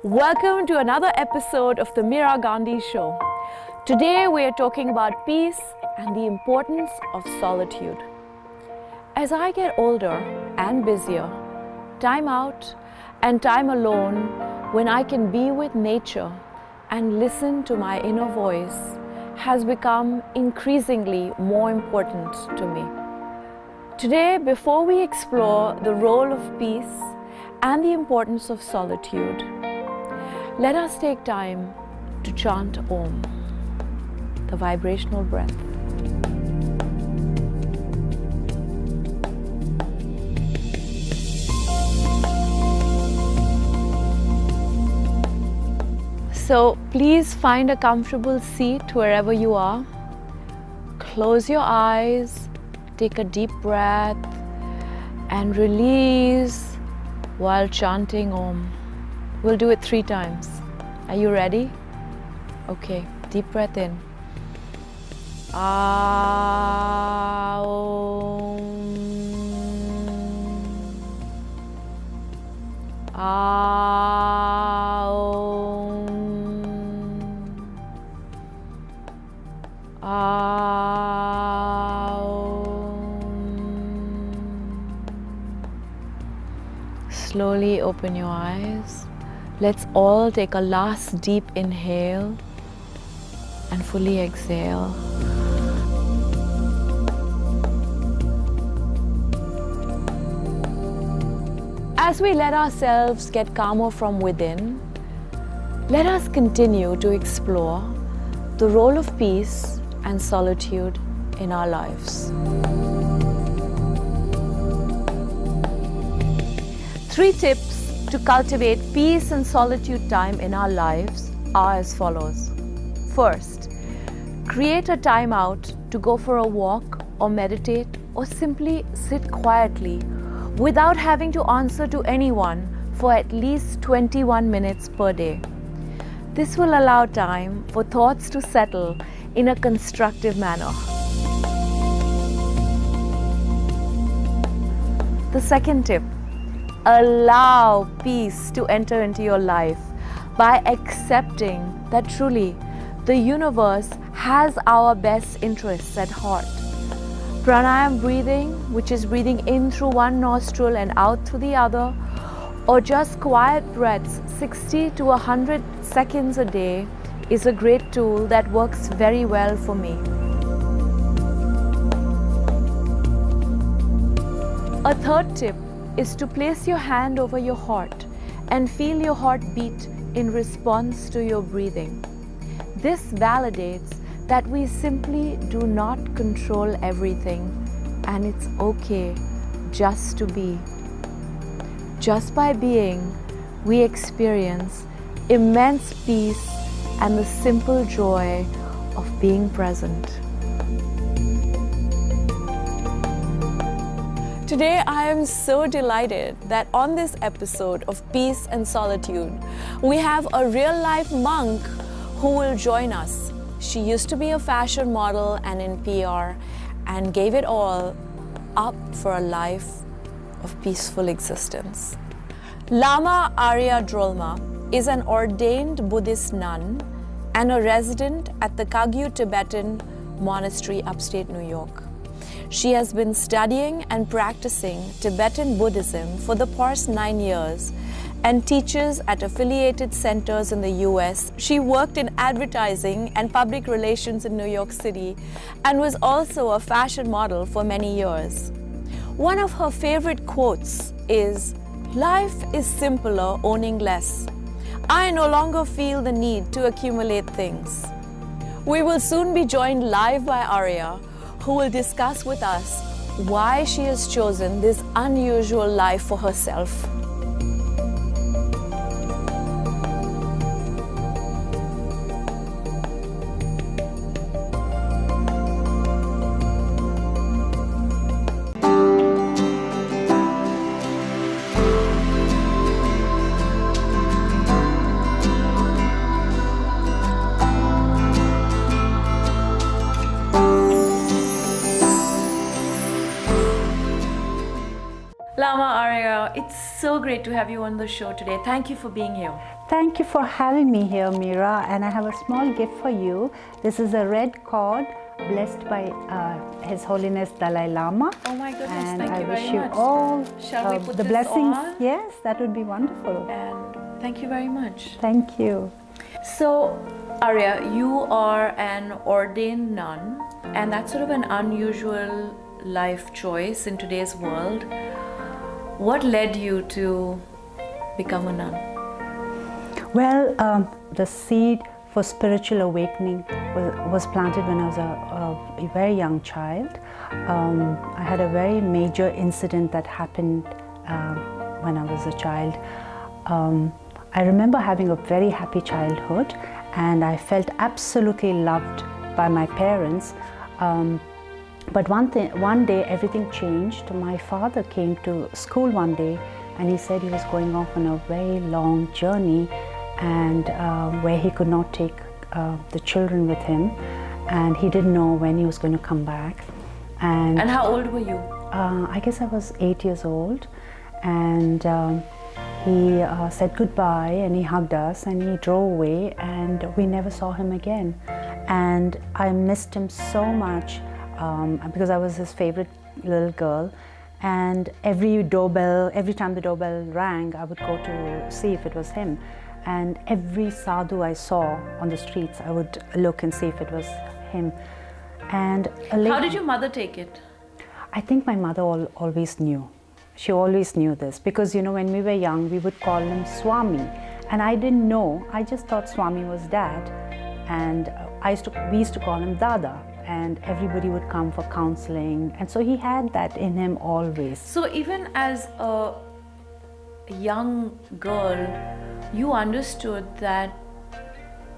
Welcome to another episode of the Meera Gandhi Show. Today we are talking about peace and the importance of solitude. As I get older and busier, time out and time alone when I can be with nature and listen to my inner voice has become increasingly more important to me. Today, before we explore the role of peace and the importance of solitude, let us take time to chant Om, the vibrational breath. So please find a comfortable seat wherever you are. Close your eyes, take a deep breath and release while chanting Om. We'll do it 3 times. Are you ready? Okay, deep breath in. Ah, Om. Ah, Om. Ah, Om. Slowly open your eyes. Let's all take a last deep inhale and fully exhale. As we let ourselves get calmer from within, let us continue to explore the role of peace and solitude in our lives. 3 tips to cultivate peace and solitude time in our lives are as follows. First, create a time out to go for a walk or meditate or simply sit quietly without having to answer to anyone for at least 21 minutes per day. This will allow time for thoughts to settle in a constructive manner. The second tip, allow peace to enter into your life by accepting that truly the universe has our best interests at heart. Pranayama breathing, which is breathing in through one nostril and out through the other, or just quiet breaths 60 to 100 seconds a day, is a great tool that works very well for me. A third tip is to place your hand over your heart and feel your heart beat in response to your breathing. This validates that we simply do not control everything and it's okay just to be. Just by being, we experience immense peace and the simple joy of being present. Today, I am so delighted that on this episode of Peace and Solitude, we have a real-life monk who will join us. She used to be a fashion model and in PR and gave it all up for a life of peaceful existence. Lama Aria is an ordained Buddhist nun and a resident at the Kagyu Tibetan Monastery, upstate New York. She has been studying and practicing Tibetan Buddhism for the past 9 years and teaches at affiliated centers in the US. She worked in advertising and public relations in New York City and was also a fashion model for many years. One of her favorite quotes is, "Life is simpler owning less. I no longer feel the need to accumulate things." We will soon be joined live by Aria, who will discuss with us why she has chosen this unusual life for herself. Lama Aria, It's so great to have you on the show today. Thank you for being here. Thank you for having me here, Meera. And I have a small gift for you. This is a red cord blessed by His Holiness Dalai Lama. Oh my goodness, and thank you very much. I wish you all Shall we put the this blessings. on? Yes, that would be wonderful. And thank you very much. Thank you. So, Aria, you are an ordained nun, and that's sort of an unusual life choice in today's world. What led you to become a nun? Well, the seed for spiritual awakening was planted when I was a very young child. I had a very major incident that happened when I was a child. I remember having a very happy childhood, and I felt absolutely loved by my parents. But one day everything changed. My father came to school one day and he said he was going off on a very long journey, and where he could not take the children with him, and he didn't know when he was going to come back. And how old were you? I guess I was 8 years old, and he said goodbye and he hugged us and he drove away, and we never saw him again. And I missed him so much because I was his favorite little girl. And every time the doorbell rang, I would go to see if it was him. And every sadhu I saw on the streets, I would look and see if it was him. And how did your mother take it? I think my mother always knew. She always knew this, because when we were young, we would call him Swami, and I didn't know. I just thought Swami was dad, and we used to call him Dada, and everybody would come for counseling, and so he had that in him always. So even as a young girl, you understood that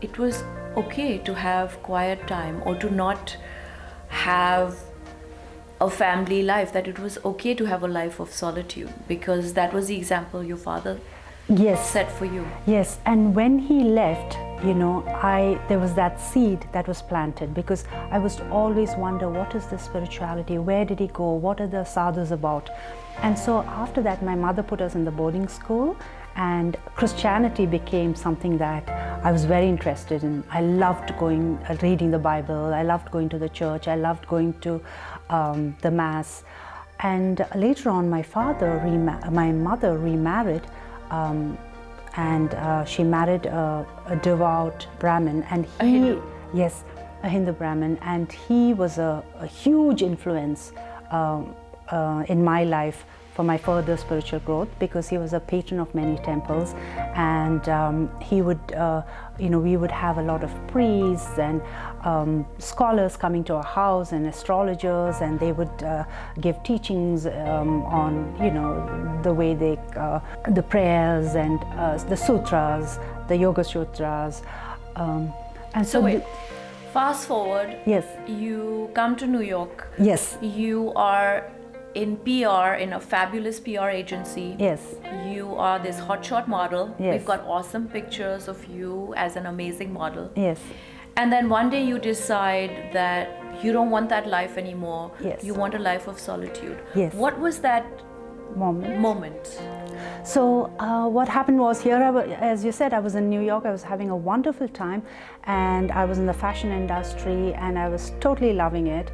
it was okay to have quiet time or to not have a family life, that it was okay to have a life of solitude, because that was the example your father set for you. Yes, and when he left, there was that seed that was planted, because I was to always wonder, what is this spirituality? Where did he go? What are the sadhus about? And so after that, my mother put us in the boarding school, and Christianity became something that I was very interested in. I loved reading the Bible. I loved going to the church. I loved going to the mass. And later on, my mother remarried, and she married a devout Brahmin, and a Hindu. Yes, a Hindu Brahmin, and he was a huge influence in my life for my further spiritual growth, because he was a patron of many temples, and he would, we would have a lot of priests and scholars coming to our house, and astrologers, and they would give teachings on, the way the prayers and the sutras, the yoga sutras, and so wait. Fast forward. Yes. You come to New York. Yes. You are in PR, in a fabulous PR agency. Yes. You are this hotshot model. Yes. We've got awesome pictures of you as an amazing model. Yes. And then one day you decide that you don't want that life anymore. Yes. You want a life of solitude. Yes. What was that moment? So what happened was, here, as you said, I was in New York. I was having a wonderful time, and I was in the fashion industry, and I was totally loving it.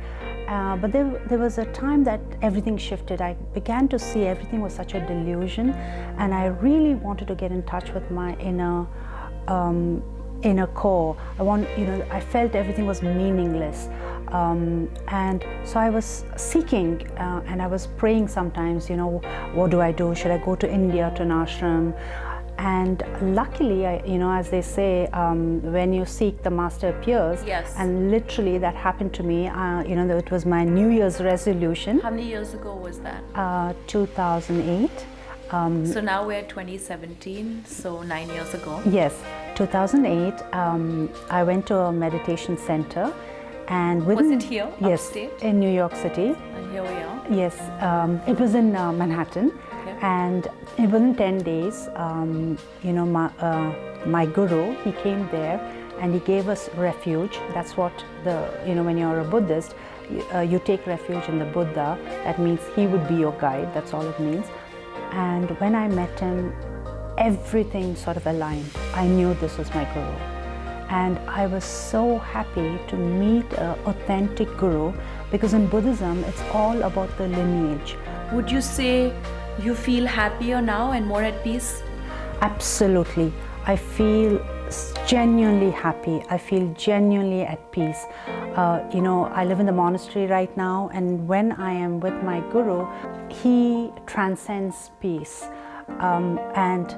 But there was a time that everything shifted. I began to see everything was such a delusion, and I really wanted to get in touch with my inner core. I felt everything was meaningless. And so I was seeking, and I was praying sometimes, what do I do? Should I go to India to an ashram? And luckily, as they say, when you seek, the master appears. Yes. And literally that happened to me. It was my New Year's resolution. How many years ago was that? 2008. So now we're 2017, so 9 years ago. Yes, 2008. I went to a meditation center. And was it here, yes, upstate? In New York City. And here we are. Yes, it was in Manhattan. Okay. And within 10 days, my guru, he came there and he gave us refuge. That's what when you're a Buddhist, you take refuge in the Buddha. That means he would be your guide. That's all it means. And when I met him, everything sort of aligned. I knew this was my guru. And I was so happy to meet an authentic guru, because in Buddhism, it's all about the lineage. Would you say you feel happier now and more at peace? Absolutely. I feel genuinely happy. I feel genuinely at peace. I live in the monastery right now, and when I am with my guru, he transcends peace. And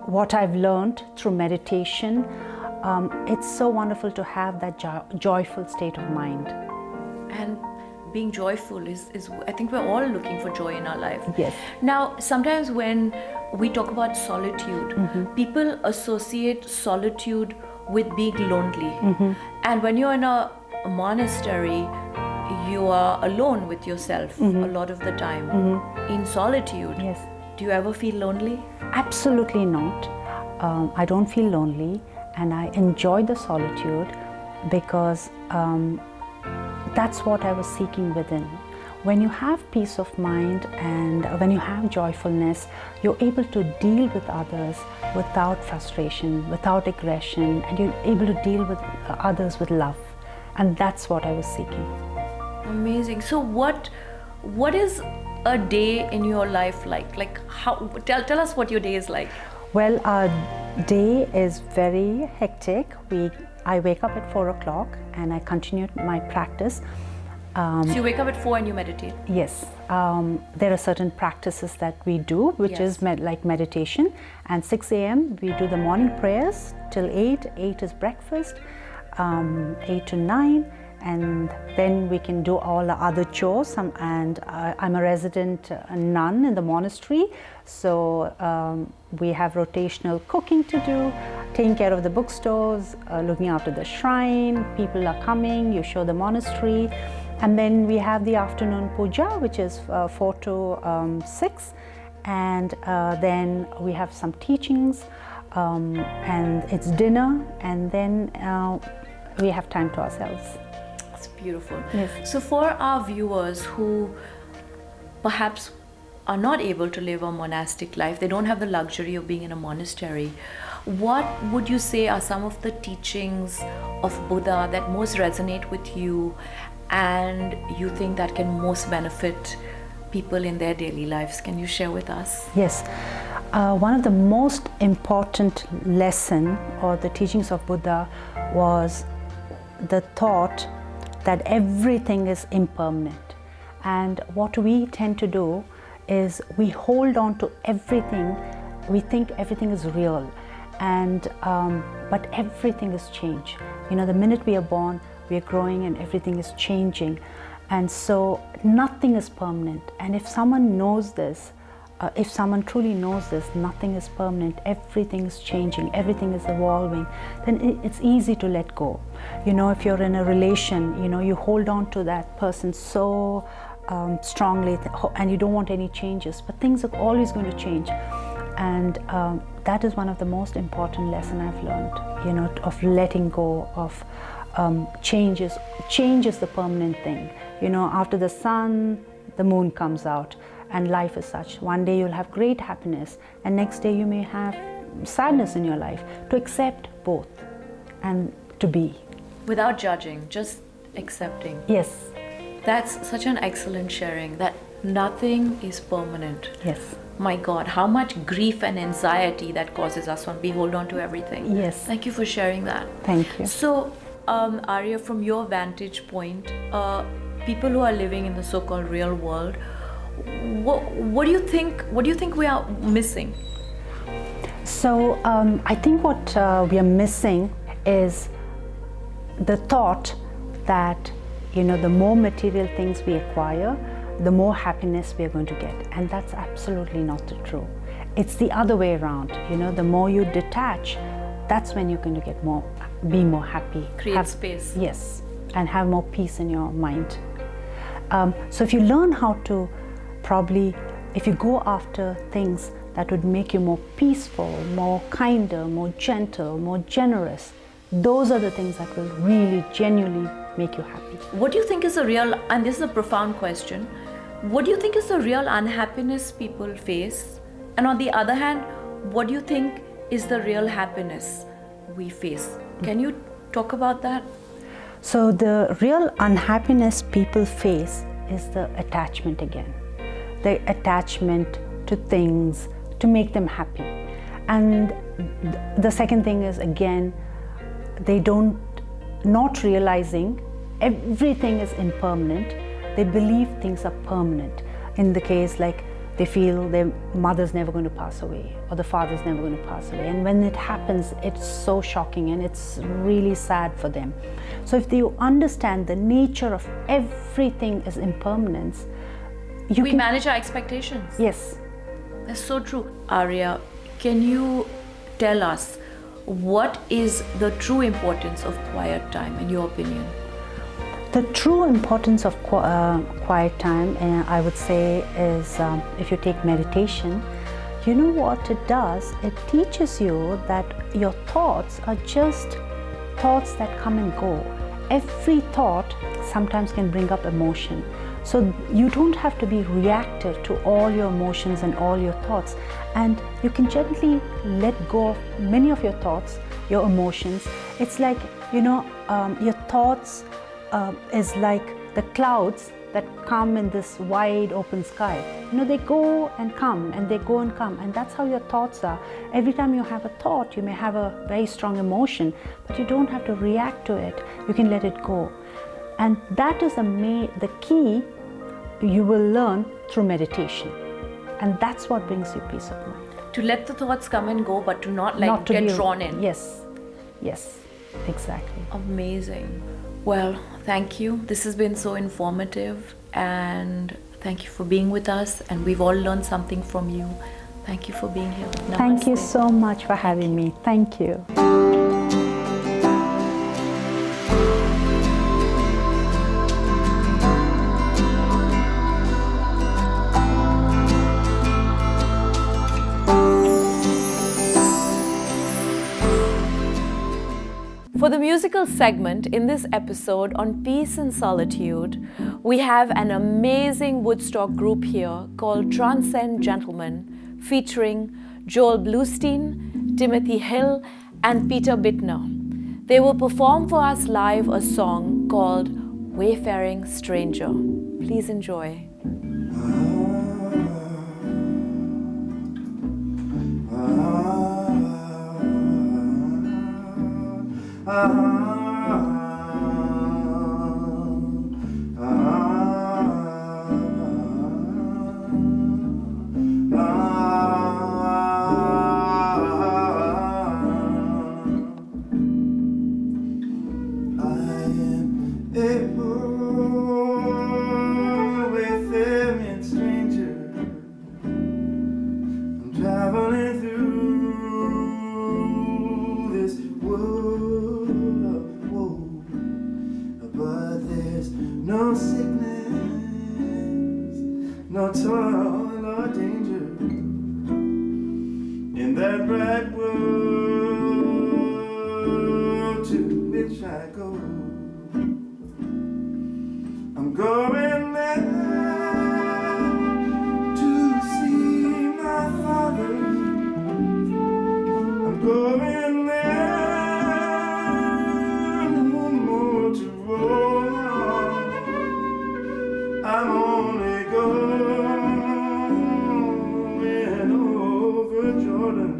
what I've learned through meditation, it's so wonderful to have that joyful state of mind. And being joyful is I think we're all looking for joy in our life. Yes. Now, sometimes when we talk about solitude, people associate solitude with being lonely. And when you're in a monastery, you are alone with yourself a lot of the time. In solitude, Yes. do you ever feel lonely? Absolutely not. I don't feel lonely, and I enjoy the solitude because that's what I was seeking within. When you have peace of mind and when you have joyfulness, you're able to deal with others without frustration, without aggression, and you're able to deal with others with love. And that's what I was seeking. Amazing. So what is a day in your life like? Like how? Tell us what your day is like. Well, our day is very hectic. I wake up at 4 o'clock and I continue my practice. So you wake up at 4 and you meditate? Yes, there are certain practices that we do, which is like meditation. And 6 a.m. we do the morning prayers till 8. 8 is breakfast, 8 to 9. And then we can do all the other chores. I'm a resident nun in the monastery, so we have rotational cooking to do, taking care of the bookstores, looking after the shrine. People are coming, you show the monastery. And then we have the afternoon puja, which is 4 to 6. And then we have some teachings, and it's dinner, and then we have time to ourselves. Beautiful. Yes. So for our viewers who perhaps are not able to live a monastic life, they don't have the luxury of being in a monastery, what would you say are some of the teachings of Buddha that most resonate with you and you think that can most benefit people in their daily lives? Can you share with us? Yes. One of the most important lesson or the teachings of Buddha was the thought that everything is impermanent. And what we tend to do is we hold on to everything. We think everything is real, and but everything is change. The minute we are born, we are growing and everything is changing. And so nothing is permanent. And if someone knows this, if someone truly knows this, nothing is permanent, everything is changing, everything is evolving, then it's easy to let go. If you're in a relation, you hold on to that person so strongly and you don't want any changes, but things are always going to change. And that is one of the most important lessons I've learned, of letting go of changes. Change is the permanent thing. After the sun, the moon comes out. And life is such. One day you'll have great happiness, and next day you may have sadness in your life. To accept both and to be. Without judging, just accepting. Yes. That's such an excellent sharing, that nothing is permanent. Yes. My God, how much grief and anxiety that causes us when we hold on to everything. Yes. Thank you for sharing that. Thank you. So, Aria, from your vantage point, people who are living in the so-called real world, what do you think we are missing? So I think what we are missing is the thought that the more material things we acquire, the more happiness we are going to get, and that's absolutely not the true. It's the other way around. The more you detach, that's when you're going to be more happy. Create space. Yes, and have more peace in your mind. So if you learn how to if you go after things that would make you more peaceful, more kinder, more gentle, more generous, those are the things that will really, genuinely make you happy. What do you think is the real, and this is a profound question, what do you think is the real unhappiness people face And on the other hand, what do you think is the real happiness we face? Can you talk about that? So the real unhappiness people face is the attachment again. The attachment to things to make them happy. And the second thing is, again, they don't, not realizing everything is impermanent. They believe things are permanent. In the case, like, they feel their mother's never going to pass away or the father's never going to pass away. And when it happens, it's so shocking and it's really sad for them. So if you understand the nature of everything is impermanence, we manage our expectations. Yes. That's so true. Aria, can you tell us what is the true importance of quiet time in your opinion? The true importance of quiet time, I would say, is if you take meditation, you know what it does? It teaches you that your thoughts are just thoughts that come and go. Every thought sometimes can bring up emotion. So you don't have to be reactive to all your emotions and all your thoughts. And you can gently let go of many of your thoughts, your emotions. It's like, your thoughts is like the clouds that come in this wide open sky. They go and come and they go and come, and that's how your thoughts are. Every time you have a thought, you may have a very strong emotion, but you don't have to react to it. You can let it go. And that is the key you will learn through meditation. And that's what brings you peace of mind. To let the thoughts come and go, but to not get drawn in. Yes, exactly. Amazing. Well, thank you. This has been so informative, and thank you for being with us, and we've all learned something from you. Thank you for being here. Namaste. Thank you so much for having me. Thank you. For the musical segment in this episode on peace and solitude, we have an amazing Woodstock group here called Transcend Gentleman, featuring Joel Bluestein, Timothy Hill, and Peter Bittner. They will perform for us live a song called Wayfaring Stranger. Please enjoy. Wayfaring stranger, I'm traveling through this world of woe, but there's no sickness, no toil or danger in that bright world to which I go. I'm going there to see my father. I'm going there no more to roam. I'm only going over Jordan.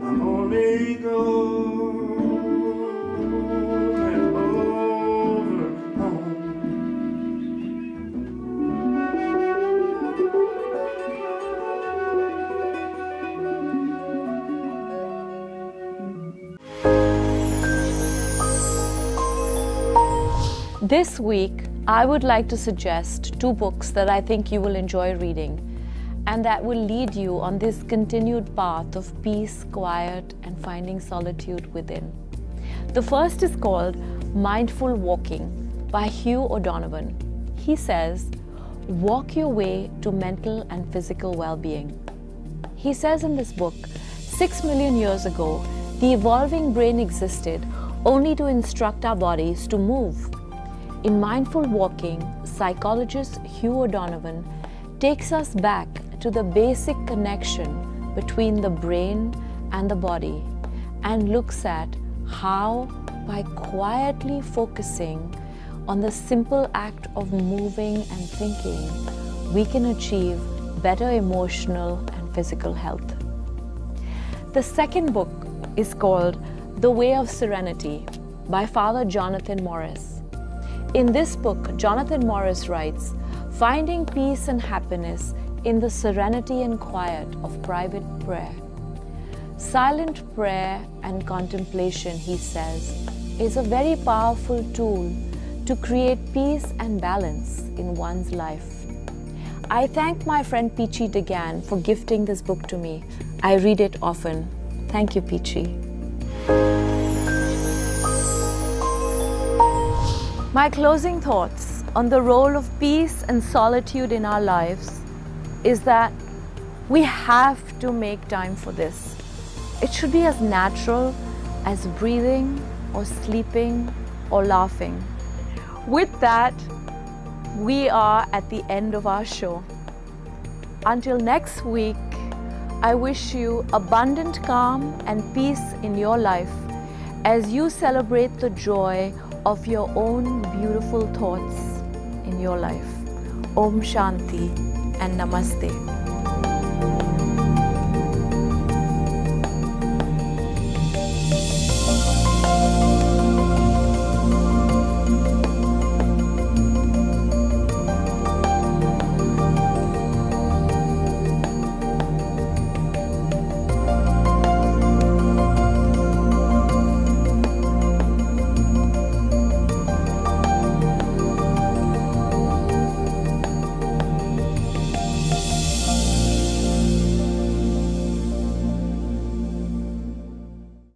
I'm only going This week, I would like to suggest 2 books that I think you will enjoy reading and that will lead you on this continued path of peace, quiet, and finding solitude within. The first is called Mindful Walking by Hugh O'Donovan. He says, walk your way to mental and physical well-being. He says in this book, 6 million years ago, the evolving brain existed only to instruct our bodies to move. In Mindful Walking, psychologist Hugh O'Donovan takes us back to the basic connection between the brain and the body and looks at how, by quietly focusing on the simple act of moving and thinking, we can achieve better emotional and physical health. The second book is called The Way of Serenity by Father Jonathan Morris. In this book, Jonathan Morris writes, finding peace and happiness in the serenity and quiet of private prayer. Silent prayer and contemplation, he says, is a very powerful tool to create peace and balance in one's life. I thank my friend Peachy Degan for gifting this book to me. I read it often. Thank you, Peachy. My closing thoughts on the role of peace and solitude in our lives is that we have to make time for this. It should be as natural as breathing or sleeping or laughing. With that, we are at the end of our show. Until next week, I wish you abundant calm and peace in your life as you celebrate the joy of your own beautiful thoughts in your life. Om Shanti and Namaste.